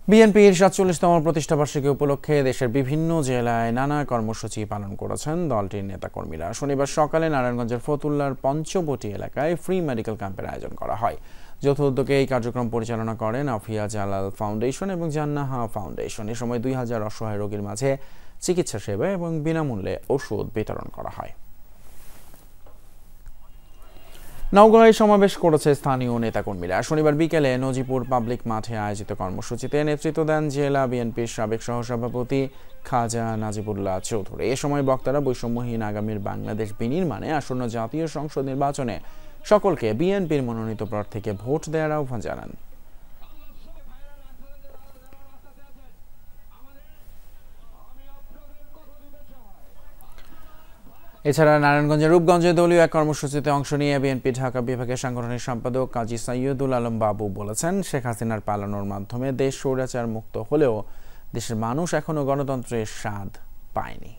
বিএনপির ৪৭তম প্রতিষ্ঠাবার্ষিকী উপলক্ষে দেশের বিভিন্ন জেলায় নানা কর্মসূচি পালন করেছেন দলটির নেতাকর্মীরা। শনিবার সকালে নারায়ণগঞ্জের ফতুল্লার পঞ্চবটি এলাকায় ফ্রি মেডিকেল ক্যাম্পের আয়োজন করা হয়। যৌথ উদ্যোগে এই কার্যক্রম পরিচালনা করেন আফিয়া জালাল ফাউন্ডেশন এবং জান্নাহা ফাউন্ডেশন। এ সময় ২,০০০ অসহায় রোগীর মাঝে চিকিৎসা সেবা এবং বিনামূল্যে ওষুধ বিতরণ করা হয়। নওগাঁয় সমাবেশ করেছে স্থানীয় নেতাকর্মীরা। শনিবার বিকেলে নজিপুর পাবলিক মাঠে আয়োজিত কর্মসূচিতে নেতৃত্ব দেন জেলা বিএনপির সাবেক সহসভাপতি খাজা নাজিবুল্লাহ চৌধুরী। এ সময় বক্তারা বৈষম্যহীন আগামীর বাংলাদেশ বিনির্মাণে আসন্ন জাতীয় সংসদ নির্বাচনে সকলকে বিএনপির মনোনীত প্রার্থীকে ভোট দেওয়ার আহ্বান জানান। এছাড়া নারায়ণগঞ্জের রূপগঞ্জে দলীয় এক কর্মসূচিতে অংশ নিয়ে বিএনপি ঢাকা বিভাগের সাংগঠনিক সম্পাদক কাজী সৈয়দুল আলম বাবু বলেছেন, শেখ হাসিনার পালানোর মাধ্যমে দেশ স্বৈরাচার মুক্ত হলেও দেশের মানুষ এখনো গণতন্ত্রের স্বাদ পায়নি।